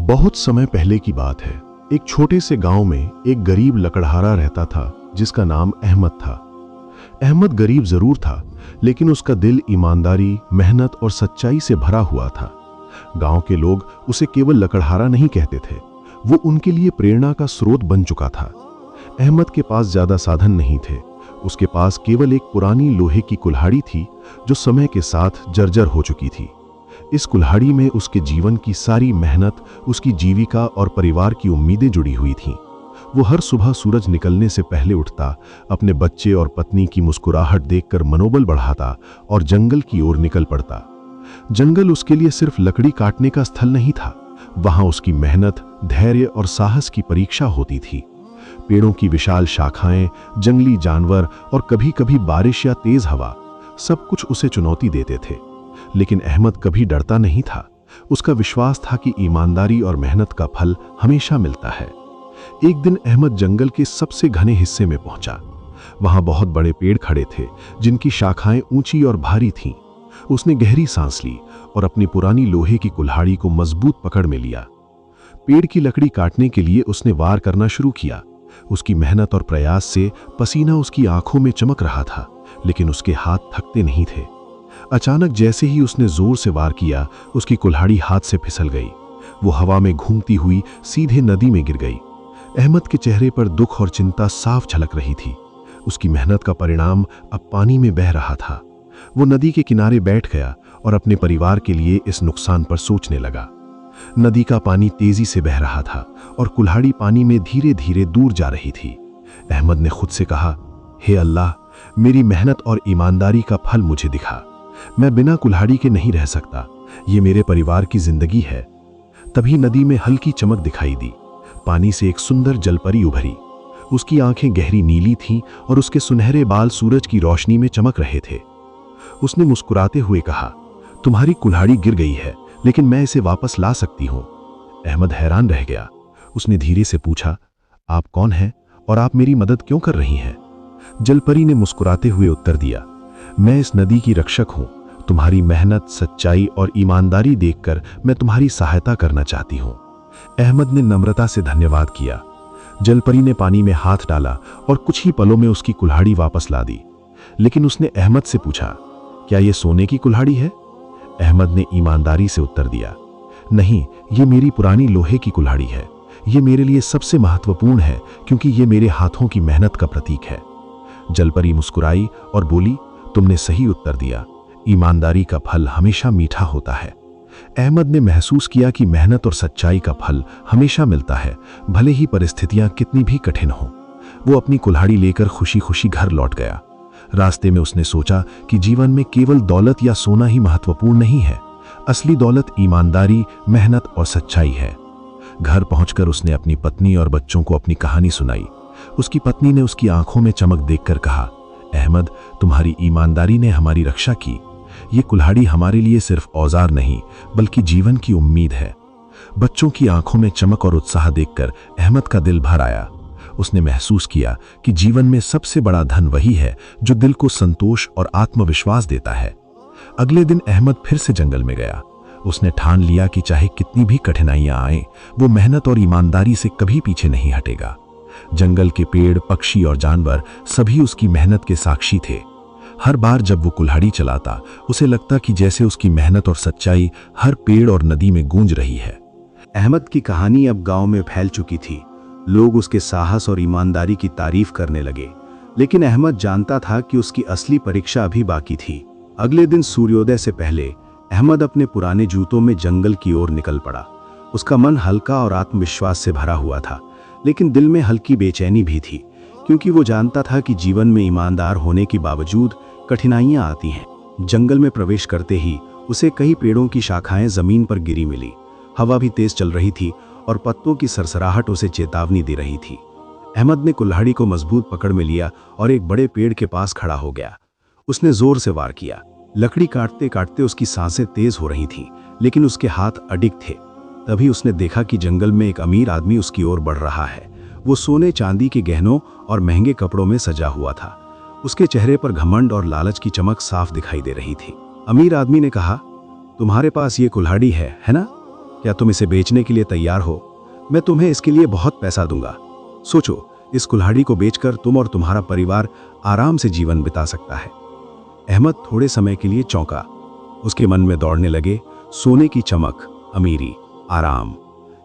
बहुत समय पहले की बात है। एक छोटे से गांव में एक गरीब लकड़हारा रहता था जिसका नाम अहमद था। अहमद गरीब जरूर था, लेकिन उसका दिल ईमानदारी, मेहनत और सच्चाई से भरा हुआ था। गांव के लोग उसे केवल लकड़हारा नहीं कहते थे, वो उनके लिए प्रेरणा का स्रोत बन चुका था। अहमद के पास ज्यादा साधन नहीं थे। उसके पास केवल एक पुरानी लोहे की कुल्हाड़ी थी जो समय के साथ जर्जर हो चुकी थी। इस कुल्हाड़ी में उसके जीवन की सारी मेहनत, उसकी जीविका और परिवार की उम्मीदें जुड़ी हुई थीं। वो हर सुबह सूरज निकलने से पहले उठता, अपने बच्चे और पत्नी की मुस्कुराहट देखकर मनोबल बढ़ाता और जंगल की ओर निकल पड़ता। जंगल उसके लिए सिर्फ लकड़ी काटने का स्थल नहीं था, वहां उसकी मेहनत, धैर्य और साहस की परीक्षा होती थी। पेड़ों की विशाल शाखाएं, जंगली जानवर और कभी-कभी बारिश या तेज हवा, सब कुछ उसे चुनौती देते थे। लेकिन अहमद कभी डरता नहीं था। उसका विश्वास था कि ईमानदारी और मेहनत का फल हमेशा मिलता है। एक दिन अहमद जंगल के सबसे घने हिस्से में पहुंचा। वहां बहुत बड़े पेड़ खड़े थे जिनकी शाखाएं ऊंची और भारी थीं। उसने गहरी सांस ली और अपनी पुरानी लोहे की कुल्हाड़ी को मजबूत पकड़ में लिया। पेड़ की लकड़ी काटने के लिए उसने वार करना शुरू किया। उसकी मेहनत और प्रयास से पसीना उसकी आंखों में चमक रहा था, लेकिन उसके हाथ थकते नहीं थे। अचानक जैसे ही उसने जोर से वार किया, उसकी कुल्हाड़ी हाथ से फिसल गई। वो हवा में घूमती हुई सीधे नदी में गिर गई। अहमद के चेहरे पर दुख और चिंता साफ झलक रही थी। उसकी मेहनत का परिणाम अब पानी में बह रहा था। वो नदी के किनारे बैठ गया और अपने परिवार के लिए इस नुकसान पर सोचने लगा। नदी का पानी तेजी से बह रहा था और कुल्हाड़ी पानी में धीरे धीरे दूर जा रही थी। अहमद ने खुद से कहा, हे अल्लाह, मेरी मेहनत और ईमानदारी का फल मुझे दिखा। मैं बिना कुल्हाड़ी के नहीं रह सकता, ये मेरे परिवार की जिंदगी है। तभी नदी में हल्की चमक दिखाई दी। पानी से एक सुंदर जलपरी उभरी। उसकी आंखें गहरी नीली थीं और उसके सुनहरे बाल सूरज की रोशनी में चमक रहे थे। उसने मुस्कुराते हुए कहा, तुम्हारी कुल्हाड़ी गिर गई है, लेकिन मैं इसे वापस ला सकती हूं। अहमद हैरान रह गया। उसने धीरे से पूछा, आप कौन हैं और आप मेरी मदद क्यों कर रही हैं? जलपरी ने मुस्कुराते हुए उत्तर दिया, मैं इस नदी की रक्षक हूं। तुम्हारी मेहनत, सच्चाई और ईमानदारी देखकर मैं तुम्हारी सहायता करना चाहती हूं। अहमद ने नम्रता से धन्यवाद किया। जलपरी ने पानी में हाथ डाला और कुछ ही पलों में उसकी कुल्हाड़ी वापस ला दी। लेकिन उसने अहमद से पूछा, क्या यह सोने की कुल्हाड़ी है? अहमद ने ईमानदारी से उत्तर दिया, नहीं, ये मेरी पुरानी लोहे की कुल्हाड़ी है। ये मेरे लिए सबसे महत्वपूर्ण है क्योंकि ये मेरे हाथों की मेहनत का प्रतीक है। जलपरी मुस्कुराई और बोली, तुमने सही उत्तर दिया। ईमानदारी का फल हमेशा मीठा होता है। अहमद ने महसूस किया कि मेहनत और सच्चाई का फल हमेशा मिलता है, भले ही परिस्थितियां कितनी भी कठिन हों। वो अपनी कुल्हाड़ी लेकर खुशी खुशी घर लौट गया। रास्ते में उसने सोचा कि जीवन में केवल दौलत या सोना ही महत्वपूर्ण नहीं है। असली दौलत ईमानदारी, मेहनत और सच्चाई है। घर पहुंचकर उसने अपनी पत्नी और बच्चों को अपनी कहानी सुनाई। उसकी पत्नी ने उसकी आंखों में चमक देखकर कहा, अहमद, तुम्हारी ईमानदारी ने हमारी रक्षा की। ये कुल्हाड़ी हमारे लिए सिर्फ औजार नहीं, बल्कि जीवन की उम्मीद है। बच्चों की आंखों में चमक और उत्साह देखकर अहमद का दिल भर आया। उसने महसूस किया कि जीवन में सबसे बड़ा धन वही है जो दिल को संतोष और आत्मविश्वास देता है। अगले दिन अहमद फिर से जंगल में गया। उसने ठान लिया कि चाहे कितनी भी कठिनाइयां आएं, वो मेहनत और ईमानदारी से कभी पीछे नहीं हटेगा। जंगल के पेड़, पक्षी और जानवर सभी उसकी मेहनत के साक्षी थे। हर बार जब वो कुल्हाड़ी चलाता, उसे लगता कि जैसे उसकी मेहनत और सच्चाई हर पेड़ और नदी में गूंज रही है। अहमद की कहानी अब गांव में फैल चुकी थी। लोग उसके साहस और ईमानदारी की तारीफ करने लगे, लेकिन अहमद जानता था कि उसकी असली परीक्षा अभी बाकी थी। अगले दिन सूर्योदय से पहले अहमद अपने पुराने जूतों में जंगल की ओर निकल पड़ा। उसका मन हल्का और आत्मविश्वास से भरा हुआ था, लेकिन दिल में हल्की बेचैनी भी थी, क्योंकि वो जानता था कि जीवन में ईमानदार होने के बावजूद कठिनाइयां आती हैं। जंगल में प्रवेश करते ही उसे कई पेड़ों की शाखाएं जमीन पर गिरी मिली। हवा भी तेज चल रही थी और पत्तों की सरसराहट उसे चेतावनी दे रही थी। अहमद ने कुल्हाड़ी को मजबूत पकड़ में लिया और एक बड़े पेड़ के पास खड़ा हो गया। उसने जोर से वार किया। लकड़ी काटते काटते उसकी सांसें तेज हो रही थीं, लेकिन उसके हाथ अडिग थे। तभी उसने देखा कि जंगल में एक अमीर आदमी उसकी ओर बढ़ रहा है। वो सोने चांदी के गहनों और महंगे कपड़ों में सजा हुआ था। उसके चेहरे पर घमंड और लालच की चमक साफ दिखाई दे रही थी। अमीर आदमी ने कहा, तुम्हारे पास ये कुल्हाड़ी है ना? क्या तुम इसे बेचने के लिए तैयार हो? मैं तुम्हें इसके लिए बहुत पैसा दूंगा। सोचो, इस कुल्हाड़ी को बेचकर तुम और तुम्हारा परिवार आराम से जीवन बिता सकता है। अहमद थोड़े समय के लिए चौंका। उसके मन में दौड़ने लगे सोने की चमक, अमीरी, आराम।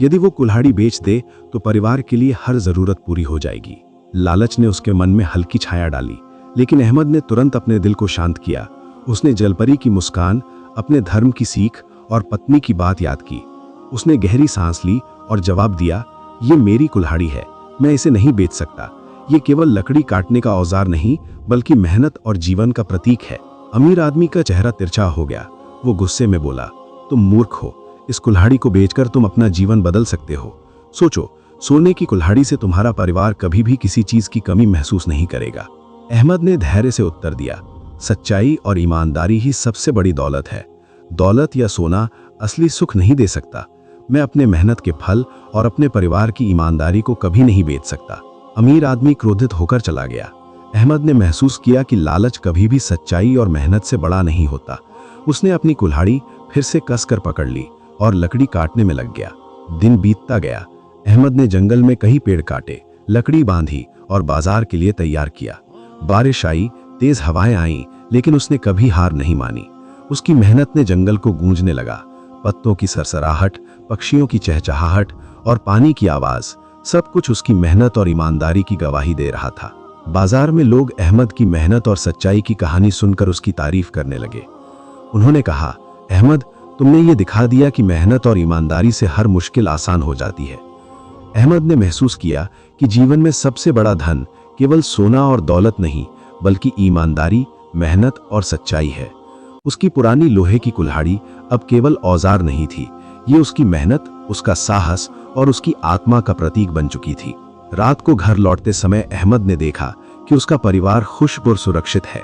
यदि वो कुल्हाड़ी बेच दे तो परिवार के लिए हर जरूरत पूरी हो जाएगी। लालच ने उसके मन में हल्की छाया डाली, लेकिन अहमद ने तुरंत अपने दिल को शांत किया। उसने जलपरी की मुस्कान, अपने धर्म की सीख और पत्नी की बात याद की। उसने गहरी सांस ली और जवाब दिया, ये मेरी कुल्हाड़ी है, मैं इसे नहीं बेच सकता। ये केवल लकड़ी काटने का औजार नहीं, बल्कि मेहनत और जीवन का प्रतीक है। अमीर आदमी का चेहरा तिरछा हो गया। वो गुस्से में बोला, तुम मूर्ख हो। इस कुल्हाड़ी को बेचकर तुम अपना जीवन बदल सकते हो। सोचो, सोने की कुल्हाड़ी से तुम्हारा परिवार कभी भी किसी चीज की कमी महसूस नहीं करेगा। अहमद ने धैर्य से उत्तर दिया, सच्चाई और ईमानदारी ही सबसे बड़ी दौलत है। दौलत या सोना असली सुख नहीं दे सकता। मैं अपने मेहनत के फल और अपने परिवार की ईमानदारी को कभी नहीं बेच सकता। अमीर आदमी क्रोधित होकर चला गया। अहमद ने महसूस किया कि लालच कभी भी सच्चाई और मेहनत से बड़ा नहीं होता। उसने अपनी कुल्हाड़ी फिर से कसकर पकड़ ली और लकड़ी काटने में लग गया। दिन बीतता गया। अहमद ने जंगल में कई पेड़ काटे, लकड़ी बांधी और बाजार के लिए तैयार किया। बारिश आई, तेज हवाएं आईं, लेकिन उसने कभी हार नहीं मानी। उसकी मेहनत ने जंगल को गूंजने लगा। पत्तों की सरसराहट, पक्षियों की चहचहाहट और पानी की आवाज, सब कुछ उसकी मेहनत और ईमानदारी की गवाही दे रहा था। बाजार में लोग अहमद की मेहनत और सच्चाई की कहानी सुनकर उसकी तारीफ करने लगे। उन्होंने कहा, अहमद, तुमने ये दिखा दिया कि मेहनत और ईमानदारी से हर मुश्किल आसान हो जाती है। अहमद ने महसूस किया कि जीवन में सबसे बड़ा धन केवल सोना और दौलत नहीं, बल्कि ईमानदारी, मेहनत और सच्चाई है। उसकी पुरानी लोहे की कुल्हाड़ी अब केवल औजार नहीं थी, ये उसकी मेहनत, उसका साहस और उसकी आत्मा का प्रतीक बन चुकी थी। रात को घर लौटते समय अहमद ने देखा कि उसका परिवार खुश और सुरक्षित है।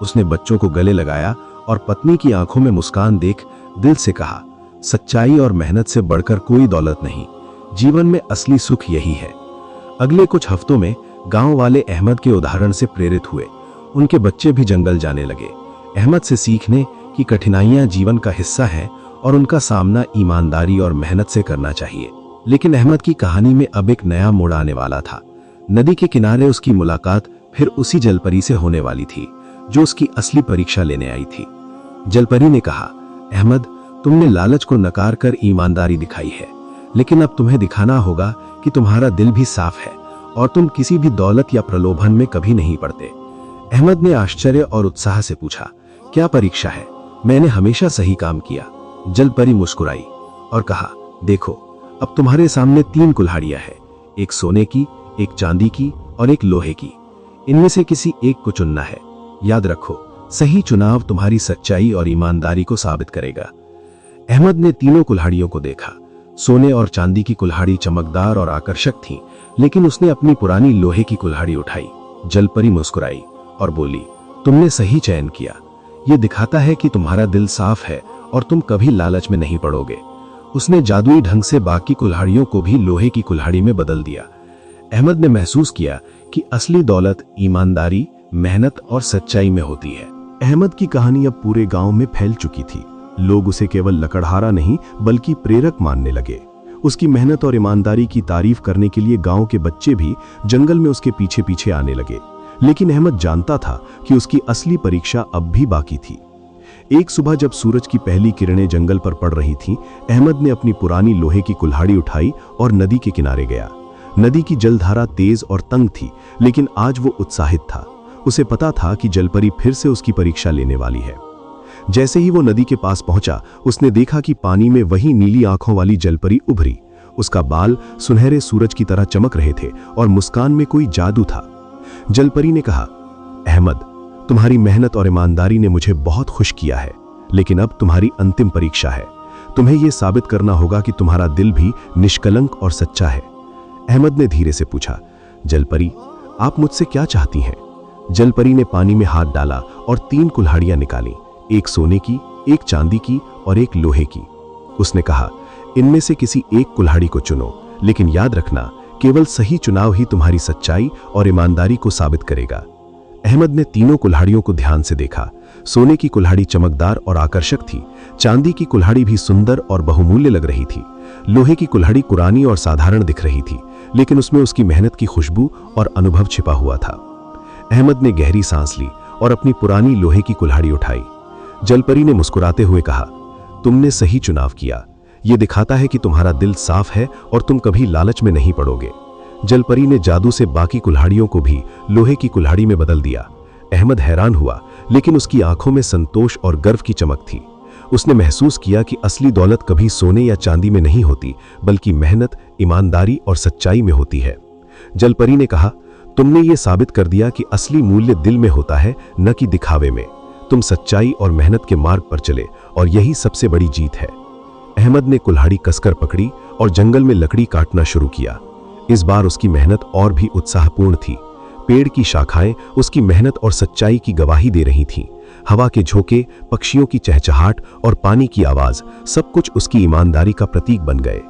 उसने बच्चों को गले लगाया और पत्नी की आंखों में मुस्कान देख दिल से कहा, सच्चाई और मेहनत से बढ़कर कोई दौलत नहीं। जीवन में असली सुख यही है। अगले कुछ हफ्तों में गांव वाले अहमद के उदाहरण से प्रेरित हुए। उनके बच्चे भी जंगल जाने लगे, अहमद से सीखने कि कठिनाइयां जीवन का हिस्सा हैं और उनका सामना ईमानदारी और मेहनत से करना चाहिए। लेकिन अहमद की कहानी में अब एक नया मोड़ आने वाला था। नदी के किनारे उसकी मुलाकात फिर उसी जलपरी से होने वाली थी, जो उसकी असली परीक्षा लेने आई थी। जलपरी ने कहा, अहमद, तुमने लालच को नकार कर ईमानदारी दिखाई है, लेकिन अब तुम्हें दिखाना होगा कि तुम्हारा दिल भी साफ है और तुम किसी भी दौलत या प्रलोभन में कभी नहीं पड़ते। अहमद ने आश्चर्य और उत्साह से पूछा, क्या परीक्षा है? मैंने हमेशा सही काम किया। जलपरी मुस्कुराई और कहा, देखो, अब तुम्हारे सामने 3 कुल्हाड़ियां हैं, एक सोने की, एक चांदी की और एक लोहे की। इनमें से किसी एक को चुनना है। याद रखो, सही चुनाव तुम्हारी सच्चाई और ईमानदारी को साबित करेगा। अहमद ने तीनों कुल्हाड़ियों को देखा। सोने और चांदी की कुल्हाड़ी चमकदार और आकर्षक थी, लेकिन उसने अपनी पुरानी लोहे की कुल्हाड़ी उठाई। जलपरी मुस्कुराई और बोली, तुमने सही चयन किया। यह दिखाता है कि तुम्हारा दिल साफ है और तुम कभी लालच में नहीं पड़ोगे। उसने जादुई ढंग से बाकी कुल्हाड़ियों को भी लोहे की कुल्हाड़ी में बदल दिया। अहमद ने महसूस किया कि असली दौलत ईमानदारी, मेहनत और सच्चाई में होती है। अहमद की कहानी अब पूरे गांव में फैल चुकी थी। लोग उसे केवल लकड़हारा नहीं, बल्कि प्रेरक मानने लगे। उसकी मेहनत और ईमानदारी की तारीफ करने के लिए गांव के बच्चे भी जंगल में उसके पीछे पीछे आने लगे। लेकिन अहमद जानता था कि उसकी असली परीक्षा अब भी बाकी थी। एक सुबह जब सूरज की पहली किरणें जंगल पर पड़ रही थीं, अहमद ने अपनी पुरानी लोहे की कुल्हाड़ी उठाई और नदी के किनारे गया। नदी की जलधारा तेज और तंग थी, लेकिन आज वो उत्साहित था। उसे पता था कि जलपरी फिर से उसकी परीक्षा लेने वाली है। जैसे ही वो नदी के पास पहुंचा, उसने देखा कि पानी में वही नीली आंखों वाली जलपरी उभरी। उसका बाल सुनहरे सूरज की तरह चमक रहे थे और मुस्कान में कोई जादू था। जलपरी ने कहा, अहमद, तुम्हारी मेहनत और ईमानदारी ने मुझे बहुत खुश किया है, लेकिन अब तुम्हारी अंतिम परीक्षा है। तुम्हें यह साबित करना होगा कि तुम्हारा दिल भी निष्कलंक और सच्चा है। अहमद ने धीरे से पूछा, जलपरी, आप मुझसे क्या चाहती हैं? जलपरी ने पानी में हाथ डाला और 3 कुल्हाड़ियां निकाली, एक सोने की, एक चांदी की और एक लोहे की। उसने कहा, इनमें से किसी एक कुल्हाड़ी को चुनो, लेकिन याद रखना, केवल सही चुनाव ही तुम्हारी सच्चाई और ईमानदारी को साबित करेगा। अहमद ने तीनों कुल्हाड़ियों को ध्यान से देखा। सोने की कुल्हाड़ी चमकदार और आकर्षक थी, चांदी की कुल्हाड़ी भी सुंदर और बहुमूल्य लग रही थी। लोहे की कुल्हाड़ी पुरानी और साधारण दिख रही थी, लेकिन उसमें उसकी मेहनत की खुशबू और अनुभव छिपा हुआ था। अहमद ने गहरी सांस ली और अपनी पुरानी लोहे की कुल्हाड़ी उठाई। जलपरी ने मुस्कुराते हुए कहा, तुमने सही चुनाव किया। यह दिखाता है कि तुम्हारा दिल साफ है और तुम कभी लालच में नहीं पड़ोगे। जलपरी ने जादू से बाकी कुल्हाड़ियों को भी लोहे की कुल्हाड़ी में बदल दिया। अहमद हैरान हुआ, लेकिन उसकी आंखों में संतोष और गर्व की चमक थी। उसने महसूस किया कि असली दौलत कभी सोने या चांदी में नहीं होती, बल्कि मेहनत, ईमानदारी और सच्चाई में होती है। जलपरी ने कहा, तुमने ये साबित कर दिया कि असली मूल्य दिल में होता है, न कि दिखावे में। तुम सच्चाई और मेहनत के मार्ग पर चले और यही सबसे बड़ी जीत है। अहमद ने कुल्हाड़ी कसकर पकड़ी और जंगल में लकड़ी काटना शुरू किया। इस बार उसकी मेहनत और भी उत्साहपूर्ण थी। पेड़ की शाखाएं उसकी मेहनत और सच्चाई की गवाही दे रही थीं। हवा के झोंके, पक्षियों की चहचहाट और पानी की आवाज, सब कुछ उसकी ईमानदारी का प्रतीक बन गए।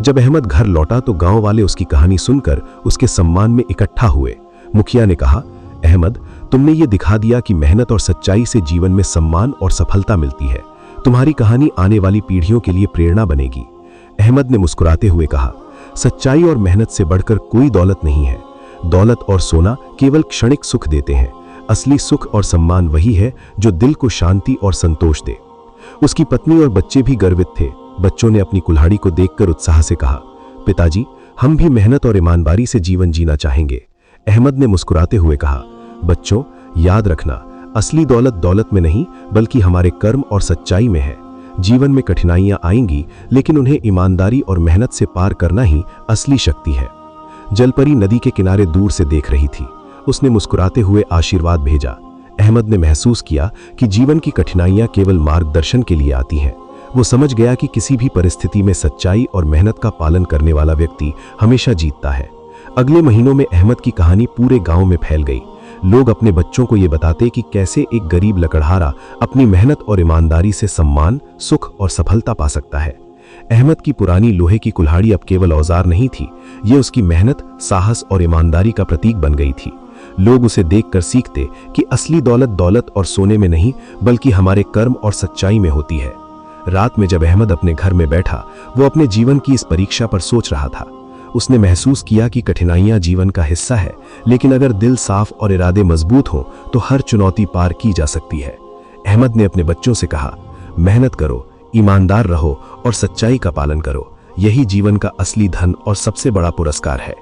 जब अहमद घर लौटा तो गांव वाले उसकी कहानी सुनकर उसके सम्मान में इकट्ठा हुए। मुखिया ने कहा, अहमद, तुमने ये दिखा दिया कि मेहनत और सच्चाई से जीवन में सम्मान और सफलता मिलती है। तुम्हारी कहानी आने वाली पीढ़ियों के लिए प्रेरणा बनेगी। अहमद ने मुस्कुराते हुए कहा, सच्चाई और मेहनत से बढ़कर कोई दौलत नहीं है। दौलत और सोना केवल क्षणिक सुख देते हैं। असली सुख और सम्मान वही है जो दिल को शांति और संतोष दे। उसकी पत्नी और बच्चे भी गर्वित थे। बच्चों ने अपनी कुल्हाड़ी को देखकर उत्साह से कहा, पिताजी, हम भी मेहनत और ईमानदारी से जीवन जीना चाहेंगे। अहमद ने मुस्कुराते हुए कहा, बच्चों, याद रखना, असली दौलत दौलत में नहीं बल्कि हमारे कर्म और सच्चाई में है। जीवन में कठिनाइयां आएंगी, लेकिन उन्हें ईमानदारी और मेहनत से पार करना ही असली शक्ति है। जलपरी नदी के किनारे दूर से देख रही थी। उसने मुस्कुराते हुए आशीर्वाद भेजा। अहमद ने महसूस किया कि जीवन की कठिनाइयां केवल मार्गदर्शन के लिए आती हैं। वो समझ गया कि किसी भी परिस्थिति में सच्चाई और मेहनत का पालन करने वाला व्यक्ति हमेशा जीतता है। अगले महीनों में अहमद की कहानी पूरे गांव में फैल गई। लोग अपने बच्चों को ये बताते कि कैसे एक गरीब लकड़हारा अपनी मेहनत और ईमानदारी से सम्मान, सुख और सफलता पा सकता है। अहमद की पुरानी लोहे की कुल्हाड़ी अब केवल औजार नहीं थी, ये उसकी मेहनत, साहस और ईमानदारी का प्रतीक बन गई थी। लोग उसे देखकर सीखते कि असली दौलत दौलत और सोने में नहीं बल्कि हमारे कर्म और सच्चाई में होती है। रात में जब अहमद अपने घर में बैठा, वो अपने जीवन की इस परीक्षा पर सोच रहा था। उसने महसूस किया कि कठिनाइयां जीवन का हिस्सा है, लेकिन अगर दिल साफ और इरादे मजबूत हों तो हर चुनौती पार की जा सकती है। अहमद ने अपने बच्चों से कहा, मेहनत करो, ईमानदार रहो और सच्चाई का पालन करो। यही जीवन का असली धन और सबसे बड़ा पुरस्कार है।